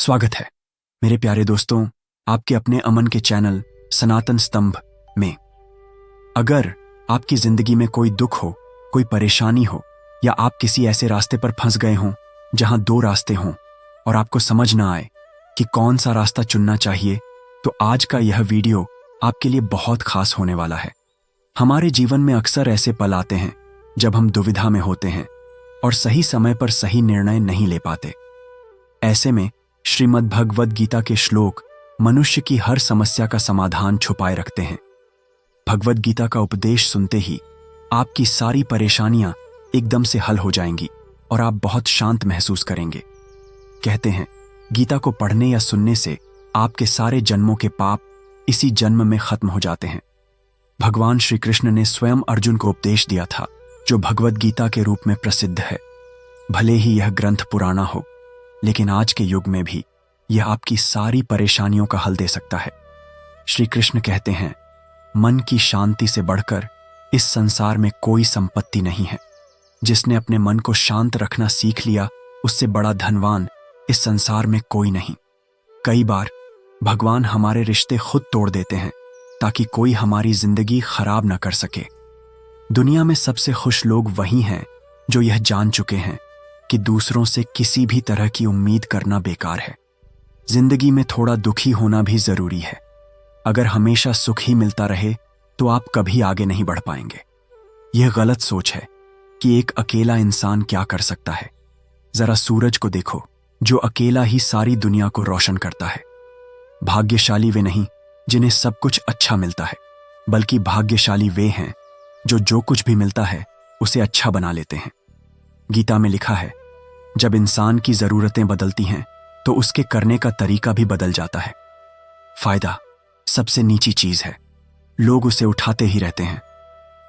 स्वागत है मेरे प्यारे दोस्तों, आपके अपने अमन के चैनल सनातन स्तंभ में। अगर आपकी जिंदगी में कोई दुख हो, कोई परेशानी हो, या आप किसी ऐसे रास्ते पर फंस गए हों जहां दो रास्ते हों और आपको समझ ना आए कि कौन सा रास्ता चुनना चाहिए, तो आज का यह वीडियो आपके लिए बहुत खास होने वाला है। हमारे जीवन में अक्सर ऐसे पल आते हैं जब हम दुविधा में होते हैं और सही समय पर सही निर्णय नहीं ले पाते। ऐसे में श्रीमद् भगवद गीता के श्लोक मनुष्य की हर समस्या का समाधान छुपाए रखते हैं। भगवद गीता का उपदेश सुनते ही आपकी सारी परेशानियां एकदम से हल हो जाएंगी और आप बहुत शांत महसूस करेंगे। कहते हैं, गीता को पढ़ने या सुनने से आपके सारे जन्मों के पाप इसी जन्म में खत्म हो जाते हैं। भगवान श्री कृष्ण ने स्वयं अर्जुन को उपदेश दिया था, जो भगवद गीता के रूप में प्रसिद्ध है। भले ही यह ग्रंथ पुराना हो, लेकिन आज के युग में भी यह आपकी सारी परेशानियों का हल दे सकता है। श्री कृष्ण कहते हैं, मन की शांति से बढ़कर इस संसार में कोई संपत्ति नहीं है। जिसने अपने मन को शांत रखना सीख लिया, उससे बड़ा धनवान इस संसार में कोई नहीं। कई बार भगवान हमारे रिश्ते खुद तोड़ देते हैं ताकि कोई हमारी जिंदगी खराब न कर सके। दुनिया में सबसे खुश लोग वही हैं जो यह जान चुके हैं कि दूसरों से किसी भी तरह की उम्मीद करना बेकार है। जिंदगी में थोड़ा दुखी होना भी जरूरी है। अगर हमेशा सुख ही मिलता रहे तो आप कभी आगे नहीं बढ़ पाएंगे। यह गलत सोच है कि एक अकेला इंसान क्या कर सकता है। जरा सूरज को देखो, जो अकेला ही सारी दुनिया को रोशन करता है। भाग्यशाली वे नहीं जिन्हें सब कुछ अच्छा मिलता है, बल्कि भाग्यशाली वे हैं जो कुछ भी मिलता है उसे अच्छा बना लेते हैं। गीता में लिखा है, जब इंसान की जरूरतें बदलती हैं तो उसके करने का तरीका भी बदल जाता है। फायदा सबसे नीची चीज है, लोग उसे उठाते ही रहते हैं।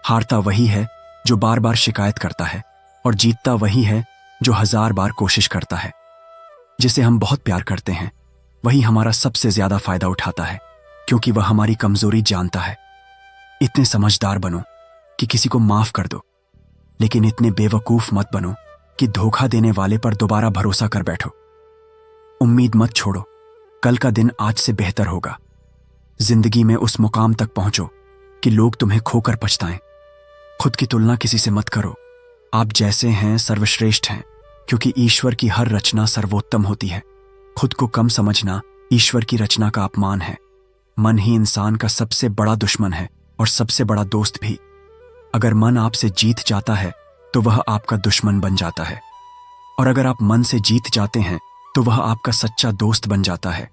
हारता वही है जो बार बार शिकायत करता है, और जीतता वही है जो 1000 बार कोशिश करता है। जिसे हम बहुत प्यार करते हैं वही हमारा सबसे ज्यादा फायदा उठाता है, क्योंकि वह हमारी कमजोरी जानता है। इतने समझदार बनो कि किसी को माफ कर दो, लेकिन इतने बेवकूफ मत बनो कि धोखा देने वाले पर दोबारा भरोसा कर बैठो। उम्मीद मत छोड़ो, कल का दिन आज से बेहतर होगा। जिंदगी में उस मुकाम तक पहुंचो कि लोग तुम्हें खोकर पछताएं। खुद की तुलना किसी से मत करो। आप जैसे हैं सर्वश्रेष्ठ हैं, क्योंकि ईश्वर की हर रचना सर्वोत्तम होती है। खुद को कम समझना ईश्वर की रचना का अपमान है। मन ही इंसान का सबसे बड़ा दुश्मन है और सबसे बड़ा दोस्त भी। अगर मन आपसे जीत जाता है तो वह आपका दुश्मन बन जाता है, और अगर आप मन से जीत जाते हैं तो वह आपका सच्चा दोस्त बन जाता है।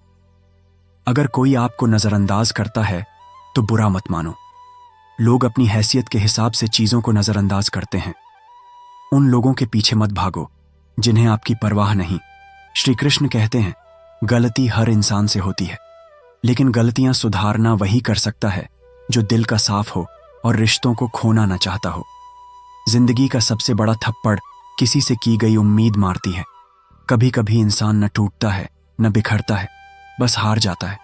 अगर कोई आपको नजरअंदाज करता है तो बुरा मत मानो। लोग अपनी हैसियत के हिसाब से चीजों को नजरअंदाज करते हैं। उन लोगों के पीछे मत भागो जिन्हें आपकी परवाह नहीं। श्री कृष्ण कहते हैं, गलती हर इंसान से होती है, लेकिन गलतियां सुधारना वही कर सकता है जो दिल का साफ हो और रिश्तों को खोना न चाहता हो। जिंदगी का सबसे बड़ा थप्पड़ किसी से की गई उम्मीद मारती है। कभी कभी इंसान न टूटता है न बिखरता है, बस हार जाता है।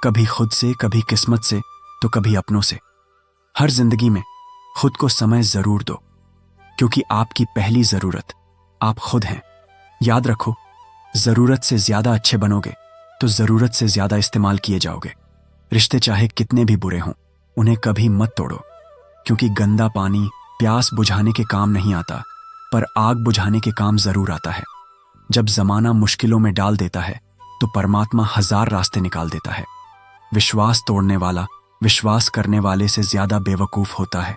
कभी खुद से, कभी किस्मत से, तो कभी अपनों से। हर जिंदगी में खुद को समय जरूर दो, क्योंकि आपकी पहली जरूरत आप खुद हैं। याद रखो, जरूरत से ज्यादा अच्छे बनोगे तो जरूरत से ज्यादा इस्तेमाल किए जाओगे। रिश्ते चाहे कितने भी बुरे हों, उन्हें कभी मत तोड़ो, क्योंकि गंदा पानी प्यास बुझाने के काम नहीं आता, पर आग बुझाने के काम जरूर आता है। जब जमाना मुश्किलों में डाल देता है तो परमात्मा 1000 रास्ते निकाल देता है। विश्वास तोड़ने वाला विश्वास करने वाले से ज्यादा बेवकूफ होता है,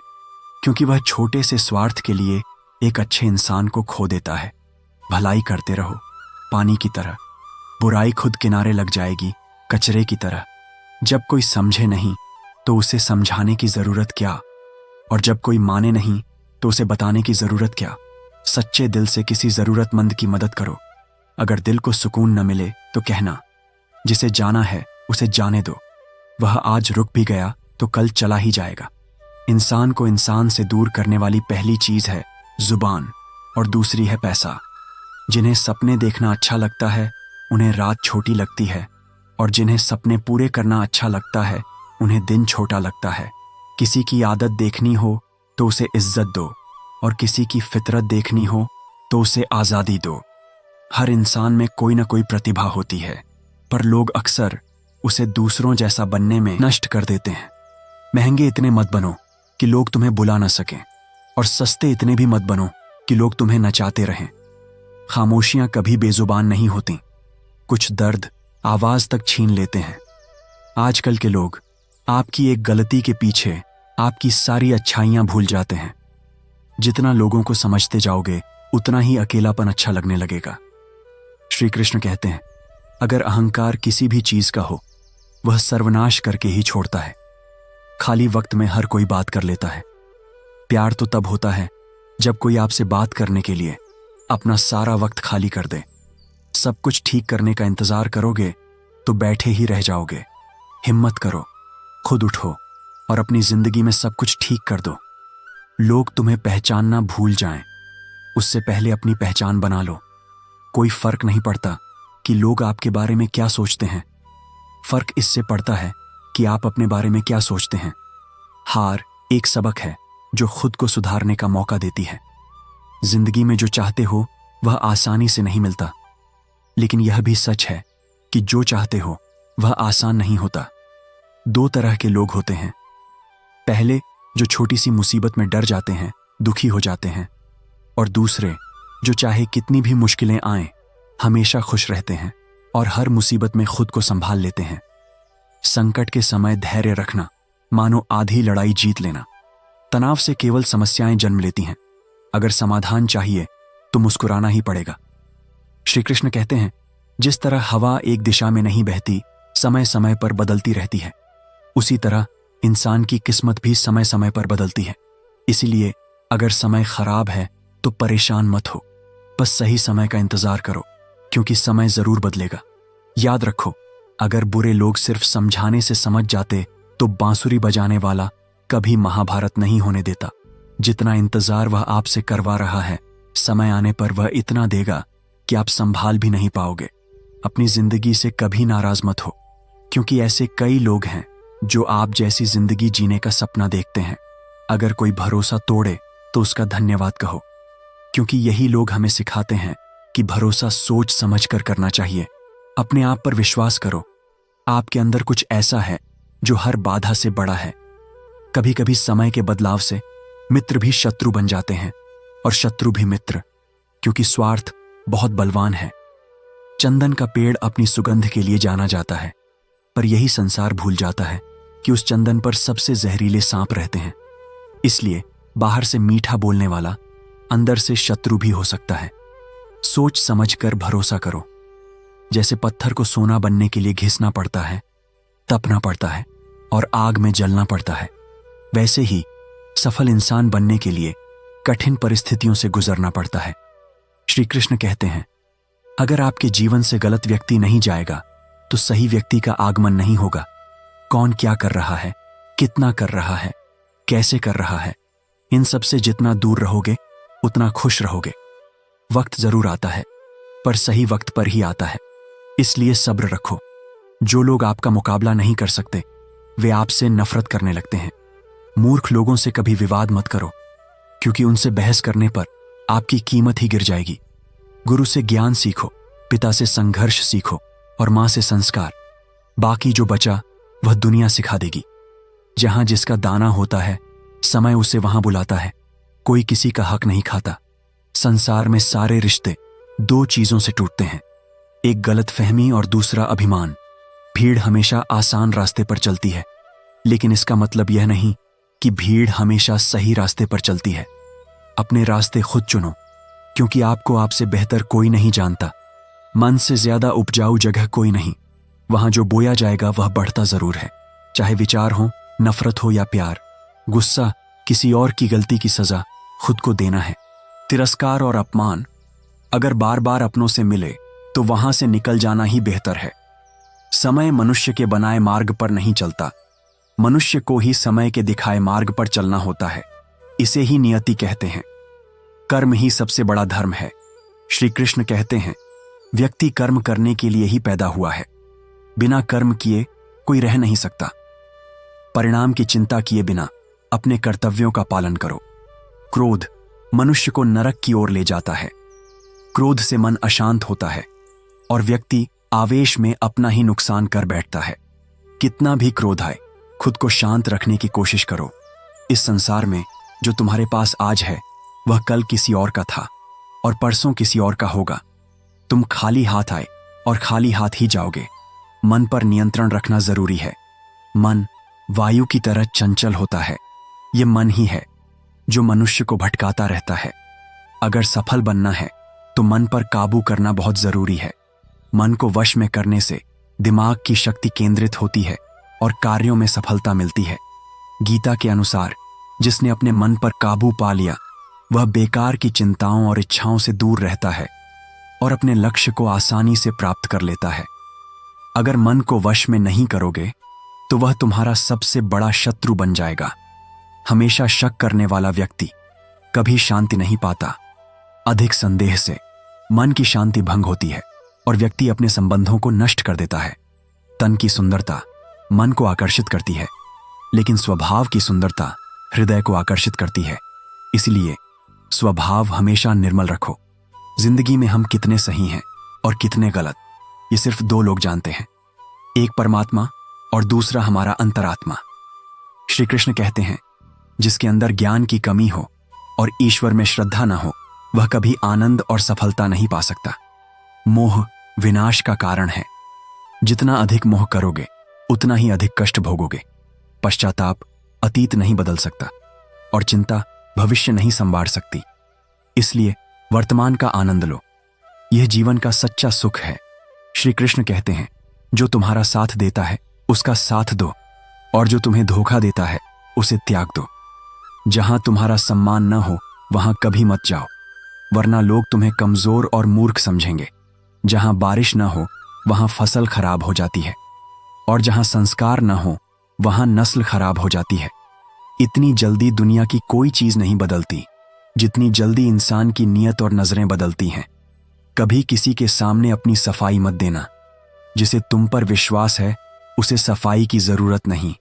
क्योंकि वह छोटे से स्वार्थ के लिए एक अच्छे इंसान को खो देता है। भलाई करते रहो पानी की तरह, बुराई खुद किनारे लग जाएगी कचरे की तरह। जब कोई समझे नहीं तो उसे समझाने की जरूरत क्या, और जब कोई माने नहीं तो उसे बताने की जरूरत क्या। सच्चे दिल से किसी जरूरतमंद की मदद करो। अगर दिल को सुकून न मिले तो कहना, जिसे जाना है उसे जाने दो। वह आज रुक भी गया तो कल चला ही जाएगा। इंसान को इंसान से दूर करने वाली पहली चीज है जुबान, और दूसरी है पैसा। जिन्हें सपने देखना अच्छा लगता है उन्हें रात छोटी लगती है, और जिन्हें सपने पूरे करना अच्छा लगता है उन्हें दिन छोटा लगता है। किसी की आदत देखनी हो तो उसे इज्जत दो, और किसी की फितरत देखनी हो तो उसे आजादी दो। हर इंसान में कोई ना कोई प्रतिभा होती है, पर लोग अक्सर उसे दूसरों जैसा बनने में नष्ट कर देते हैं। महंगे इतने मत बनो कि लोग तुम्हें बुला ना सकें, और सस्ते इतने भी मत बनो कि लोग तुम्हें नचाते रहें। खामोशियां कभी बेजुबान नहीं होती, कुछ दर्द आवाज तक छीन लेते हैं। आजकल के लोग आपकी एक गलती के पीछे आपकी सारी अच्छाइयां भूल जाते हैं। जितना लोगों को समझते जाओगे उतना ही अकेलापन अच्छा लगने लगेगा। श्री कृष्ण कहते हैं, अगर अहंकार किसी भी चीज का हो, वह सर्वनाश करके ही छोड़ता है। खाली वक्त में हर कोई बात कर लेता है। प्यार तो तब होता है जब कोई आपसे बात करने के लिए अपना सारा वक्त खाली कर दे। सब कुछ ठीक करने का इंतजार करोगे तो बैठे ही रह जाओगे। हिम्मत करो, खुद उठो और अपनी जिंदगी में सब कुछ ठीक कर दो। लोग तुम्हें पहचानना भूल जाएं, उससे पहले अपनी पहचान बना लो। कोई फर्क नहीं पड़ता कि लोग आपके बारे में क्या सोचते हैं, फर्क इससे पड़ता है कि आप अपने बारे में क्या सोचते हैं। हार एक सबक है जो खुद को सुधारने का मौका देती है। जिंदगी में जो चाहते हो वह आसानी से नहीं मिलता, लेकिन यह भी सच है कि जो चाहते हो वह आसान नहीं होता। दो तरह के लोग होते हैं, पहले जो छोटी सी मुसीबत में डर जाते हैं, दुखी हो जाते हैं, और दूसरे जो चाहे कितनी भी मुश्किलें आएं हमेशा खुश रहते हैं और हर मुसीबत में खुद को संभाल लेते हैं। संकट के समय धैर्य रखना मानो आधी लड़ाई जीत लेना। तनाव से केवल समस्याएं जन्म लेती हैं। अगर समाधान चाहिए तो मुस्कुराना ही पड़ेगा। श्री कृष्ण कहते हैं, जिस तरह हवा एक दिशा में नहीं बहती, समय समय पर बदलती रहती है, उसी तरह इंसान की किस्मत भी समय समय पर बदलती है। इसीलिए अगर समय खराब है तो परेशान मत हो, बस सही समय का इंतजार करो, क्योंकि समय जरूर बदलेगा। याद रखो, अगर बुरे लोग सिर्फ समझाने से समझ जाते तो बांसुरी बजाने वाला कभी महाभारत नहीं होने देता। जितना इंतजार वह आपसे करवा रहा है, समय आने पर वह इतना देगा कि आप संभाल भी नहीं पाओगे। अपनी जिंदगी से कभी नाराज मत हो, क्योंकि ऐसे कई लोग हैं जो आप जैसी जिंदगी जीने का सपना देखते हैं। अगर कोई भरोसा तोड़े तो उसका धन्यवाद कहो, क्योंकि यही लोग हमें सिखाते हैं कि भरोसा सोच समझ कर करना चाहिए। अपने आप पर विश्वास करो, आपके अंदर कुछ ऐसा है जो हर बाधा से बड़ा है। कभी कभी समय के बदलाव से मित्र भी शत्रु बन जाते हैं और शत्रु भी मित्र, क्योंकि स्वार्थ बहुत बलवान है। चंदन का पेड़ अपनी सुगंध के लिए जाना जाता है, पर यही संसार भूल जाता है कि उस चंदन पर सबसे जहरीले सांप रहते हैं। इसलिए बाहर से मीठा बोलने वाला अंदर से शत्रु भी हो सकता है। सोच समझकर भरोसा करो। जैसे पत्थर को सोना बनने के लिए घिसना पड़ता है, तपना पड़ता है और आग में जलना पड़ता है, वैसे ही सफल इंसान बनने के लिए कठिन परिस्थितियों से गुजरना पड़ता है। श्री कृष्ण कहते हैं, अगर आपके जीवन से गलत व्यक्ति नहीं जाएगा तो सही व्यक्ति का आगमन नहीं होगा। कौन क्या कर रहा है, कितना कर रहा है, कैसे कर रहा है, इन सब से जितना दूर रहोगे उतना खुश रहोगे। वक्त जरूर आता है, पर सही वक्त पर ही आता है, इसलिए सब्र रखो। जो लोग आपका मुकाबला नहीं कर सकते वे आपसे नफरत करने लगते हैं। मूर्ख लोगों से कभी विवाद मत करो, क्योंकि उनसे बहस करने पर आपकी कीमत ही गिर जाएगी। गुरु से ज्ञान सीखो, पिता से संघर्ष सीखो और मां से संस्कार। बाकी जो बचा वह दुनिया सिखा देगी। जहां जिसका दाना होता है, समय उसे वहां बुलाता है। कोई किसी का हक नहीं खाता। संसार में सारे रिश्ते दो चीजों से टूटते हैं, एक गलतफहमी और दूसरा अभिमान। भीड़ हमेशा आसान रास्ते पर चलती है, लेकिन इसका मतलब यह नहीं कि भीड़ हमेशा सही रास्ते पर चलती है। अपने रास्ते खुद चुनो, क्योंकि आपको आपसे बेहतर कोई नहीं जानता। मन से ज्यादा उपजाऊ जगह कोई नहीं। वहां जो बोया जाएगा वह बढ़ता जरूर है, चाहे विचार हो, नफरत हो या प्यार। गुस्सा किसी और की गलती की सजा खुद को देना है। तिरस्कार और अपमान अगर बार बार अपनों से मिले तो वहां से निकल जाना ही बेहतर है। समय मनुष्य के बनाए मार्ग पर नहीं चलता, मनुष्य को ही समय के दिखाए मार्ग पर चलना होता है। इसे ही नियति कहते हैं। कर्म ही सबसे बड़ा धर्म है। श्री कृष्ण कहते हैं, व्यक्ति कर्म करने के लिए ही पैदा हुआ है। बिना कर्म किए कोई रह नहीं सकता। परिणाम की चिंता किए बिना अपने कर्तव्यों का पालन करो। क्रोध मनुष्य को नरक की ओर ले जाता है। क्रोध से मन अशांत होता है और व्यक्ति आवेश में अपना ही नुकसान कर बैठता है। कितना भी क्रोध आए, खुद को शांत रखने की कोशिश करो। इस संसार में जो तुम्हारे पास आज है वह कल किसी और का था और परसों किसी और का होगा। तुम खाली हाथ आए और खाली हाथ ही जाओगे। मन पर नियंत्रण रखना जरूरी है। मन वायु की तरह चंचल होता है। ये मन ही है जो मनुष्य को भटकाता रहता है। अगर सफल बनना है तो मन पर काबू करना बहुत जरूरी है। मन को वश में करने से दिमाग की शक्ति केंद्रित होती है और कार्यों में सफलता मिलती है। गीता के अनुसार जिसने अपने मन पर काबू पा लिया वह बेकार की चिंताओं और इच्छाओं से दूर रहता है और अपने लक्ष्य को आसानी से प्राप्त कर लेता है। अगर मन को वश में नहीं करोगे तो वह तुम्हारा सबसे बड़ा शत्रु बन जाएगा। हमेशा शक करने वाला व्यक्ति कभी शांति नहीं पाता। अधिक संदेह से मन की शांति भंग होती है और व्यक्ति अपने संबंधों को नष्ट कर देता है। तन की सुंदरता मन को आकर्षित करती है, लेकिन स्वभाव की सुंदरता हृदय को आकर्षित करती है। इसलिए स्वभाव हमेशा निर्मल रखो। जिंदगी में हम कितने सही हैं और कितने गलत, ये सिर्फ दो लोग जानते हैं, एक परमात्मा और दूसरा हमारा अंतरात्मा। श्री कृष्ण कहते हैं, जिसके अंदर ज्ञान की कमी हो और ईश्वर में श्रद्धा न हो वह कभी आनंद और सफलता नहीं पा सकता। मोह विनाश का कारण है। जितना अधिक मोह करोगे उतना ही अधिक कष्ट भोगोगे। पश्चाताप अतीत नहीं बदल सकता और चिंता भविष्य नहीं संवार सकती। इसलिए वर्तमान का आनंद लो। यह जीवन का सच्चा सुख है। श्री कृष्ण कहते हैं, जो तुम्हारा साथ देता है उसका साथ दो और जो तुम्हें धोखा देता है उसे त्याग दो। जहां तुम्हारा सम्मान न हो वहां कभी मत जाओ, वरना लोग तुम्हें कमजोर और मूर्ख समझेंगे। जहां बारिश न हो वहां फसल खराब हो जाती है और जहां संस्कार न हो वहां नस्ल खराब हो जाती है। इतनी जल्दी दुनिया की कोई चीज नहीं बदलती जितनी जल्दी इंसान की नीयत और नजरें बदलती हैं। कभी किसी के सामने अपनी सफाई मत देना। जिसे तुम पर विश्वास है उसे सफाई की जरूरत नहीं,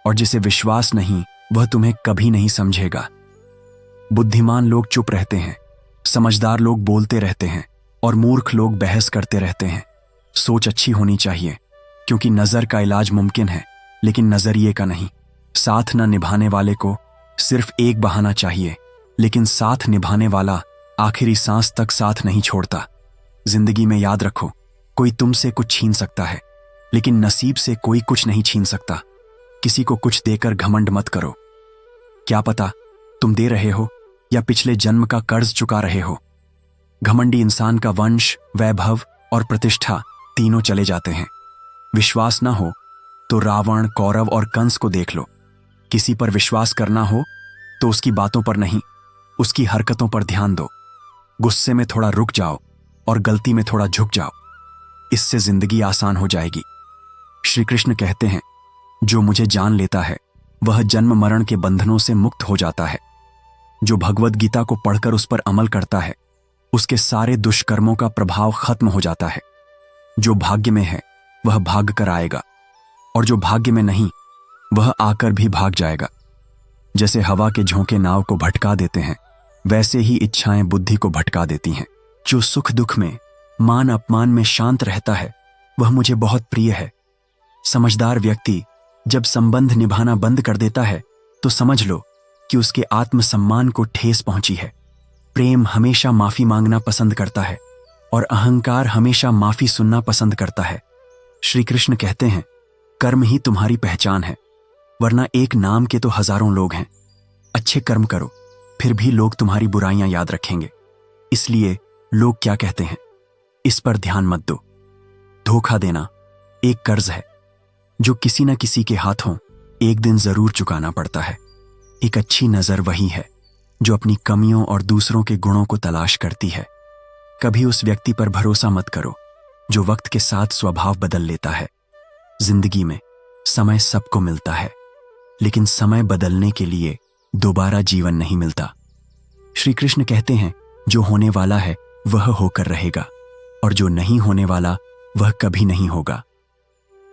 और जिसे विश्वास नहीं वह तुम्हें कभी नहीं समझेगा। बुद्धिमान लोग चुप रहते हैं, समझदार लोग बोलते रहते हैं और मूर्ख लोग बहस करते रहते हैं। सोच अच्छी होनी चाहिए, क्योंकि नजर का इलाज मुमकिन है लेकिन नजरिए का नहीं। साथ न निभाने वाले को सिर्फ एक बहाना चाहिए, लेकिन साथ निभाने वाला आखिरी सांस तक साथ नहीं छोड़ता। जिंदगी में याद रखो, कोई तुमसे कुछ छीन सकता है लेकिन नसीब से कोई कुछ नहीं छीन सकता। किसी को कुछ देकर घमंड मत करो। क्या पता तुम दे रहे हो या पिछले जन्म का कर्ज चुका रहे हो। घमंडी इंसान का वंश, वैभव और प्रतिष्ठा तीनों चले जाते हैं। विश्वास ना हो तो रावण, कौरव और कंस को देख लो। किसी पर विश्वास करना हो तो उसकी बातों पर नहीं, उसकी हरकतों पर ध्यान दो। गुस्से में थोड़ा रुक जाओ और गलती में थोड़ा झुक जाओ। इससे जिंदगी आसान हो जाएगी। श्री कृष्ण कहते हैं, जो मुझे जान लेता है वह जन्म मरण के बंधनों से मुक्त हो जाता है। जो भगवद गीता को पढ़कर उस पर अमल करता है उसके सारे दुष्कर्मों का प्रभाव खत्म हो जाता है। जो भाग्य में है वह भाग कर आएगा और जो भाग्य में नहीं वह आकर भी भाग जाएगा। जैसे हवा के झोंके नाव को भटका देते हैं, वैसे ही इच्छाएं बुद्धि को भटका देती हैं। जो सुख दुख में, मान अपमान में शांत रहता है वह मुझे बहुत प्रिय है। समझदार व्यक्ति जब संबंध निभाना बंद कर देता है तो समझ लो कि उसके आत्मसम्मान को ठेस पहुंची है। प्रेम हमेशा माफी मांगना पसंद करता है और अहंकार हमेशा माफी सुनना पसंद करता है। श्री कृष्ण कहते हैं, कर्म ही तुम्हारी पहचान है, वरना एक नाम के तो हजारों लोग हैं। अच्छे कर्म करो, फिर भी लोग तुम्हारी बुराइयां याद रखेंगे। इसलिए लोग क्या कहते हैं इस पर ध्यान मत दो। धोखा देना एक कर्ज है जो किसी न किसी के हाथों एक दिन जरूर चुकाना पड़ता है। एक अच्छी नजर वही है जो अपनी कमियों और दूसरों के गुणों को तलाश करती है। कभी उस व्यक्ति पर भरोसा मत करो जो वक्त के साथ स्वभाव बदल लेता है। जिंदगी में समय सबको मिलता है, लेकिन समय बदलने के लिए दोबारा जीवन नहीं मिलता। श्री कृष्ण कहते हैं, जो होने वाला है वह होकर रहेगा और जो नहीं होने वाला वह कभी नहीं होगा।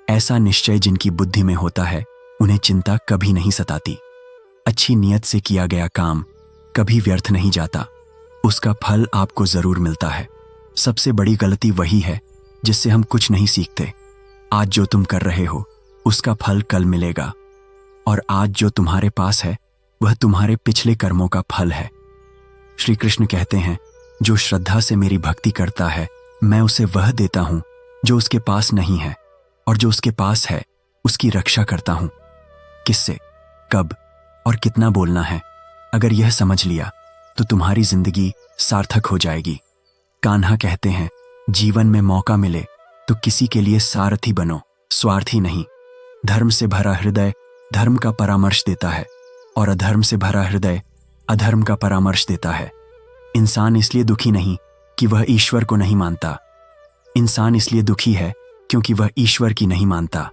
ऐसा निश्चय जिनकी बुद्धि में होता है उन्हें चिंता कभी नहीं सताती। अच्छी नीयत से किया गया काम कभी व्यर्थ नहीं जाता, उसका फल आपको जरूर मिलता है। सबसे बड़ी गलती वही है जिससे हम कुछ नहीं सीखते। आज जो तुम कर रहे हो उसका फल कल मिलेगा, और आज जो तुम्हारे पास है वह तुम्हारे पिछले कर्मों का फल है। श्री कृष्ण कहते हैं, जो श्रद्धा से मेरी भक्ति करता है मैं उसे वह देता हूं जो उसके पास नहीं है, और जो उसके पास है उसकी रक्षा करता हूं। किससे, कब और कितना बोलना है, अगर यह समझ लिया तो तुम्हारी जिंदगी सार्थक हो जाएगी। कान्हा कहते हैं, जीवन में मौका मिले तो किसी के लिए सारथी बनो, स्वार्थी नहीं। धर्म से भरा हृदय धर्म का परामर्श देता है, और अधर्म से भरा हृदय अधर्म का परामर्श देता है। इंसान इसलिए दुखी नहीं कि वह ईश्वर को नहीं मानता, इंसान इसलिए दुखी है क्योंकि वह ईश्वर की नहीं मानता।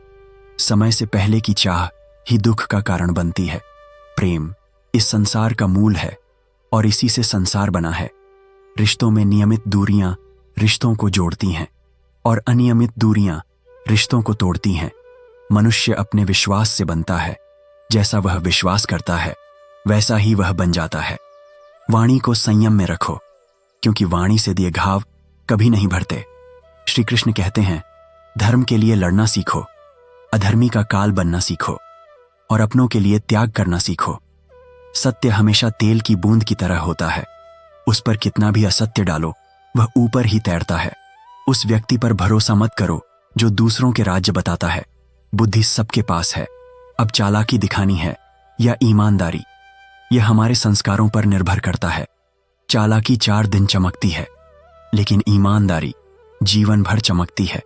समय से पहले की चाह ही दुख का कारण बनती है। प्रेम इस संसार का मूल है और इसी से संसार बना है। रिश्तों में नियमित दूरियां रिश्तों को जोड़ती हैं और अनियमित दूरियां रिश्तों को तोड़ती हैं। मनुष्य अपने विश्वास से बनता है, जैसा वह विश्वास करता है वैसा ही वह बन जाता है। वाणी को संयम में रखो, क्योंकि वाणी से दिए घाव कभी नहीं भरते। श्री कृष्ण कहते हैं, धर्म के लिए लड़ना सीखो, अधर्मी का काल बनना सीखो, और अपनों के लिए त्याग करना सीखो। सत्य हमेशा तेल की बूंद की तरह होता है, उस पर कितना भी असत्य डालो वह ऊपर ही तैरता है। उस व्यक्ति पर भरोसा मत करो जो दूसरों के राज्य बताता है। बुद्धि सबके पास है, अब चालाकी दिखानी है या ईमानदारी, यह हमारे संस्कारों पर निर्भर करता है। चालाकी 4 दिन चमकती है, लेकिन ईमानदारी जीवन भर चमकती है।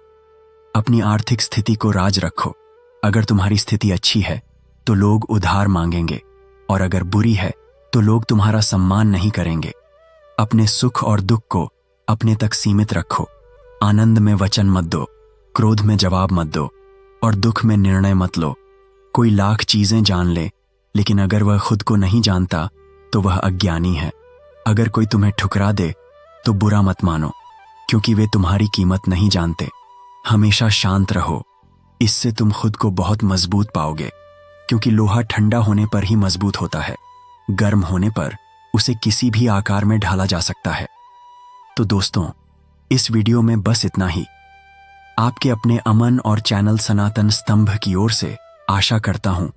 अपनी आर्थिक स्थिति को राज रखो। अगर तुम्हारी स्थिति अच्छी है तो लोग उधार मांगेंगे, और अगर बुरी है तो लोग तुम्हारा सम्मान नहीं करेंगे। अपने सुख और दुख को अपने तक सीमित रखो। आनंद में वचन मत दो, क्रोध में जवाब मत दो, और दुख में निर्णय मत लो। कोई लाख चीजें जान ले, लेकिन अगर वह खुद को नहीं जानता तो वह अज्ञानी है। अगर कोई तुम्हें ठुकरा दे तो बुरा मत मानो, क्योंकि वे तुम्हारी कीमत नहीं जानते। हमेशा शांत रहो, इससे तुम खुद को बहुत मजबूत पाओगे, क्योंकि लोहा ठंडा होने पर ही मजबूत होता है, गर्म होने पर उसे किसी भी आकार में ढाला जा सकता है। तो दोस्तों, इस वीडियो में बस इतना ही। आपके अपने अमन और चैनल सनातन स्तंभ की ओर से आशा करता हूं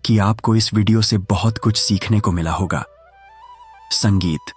कि आपको इस वीडियो से बहुत कुछ सीखने को मिला होगा। संगीत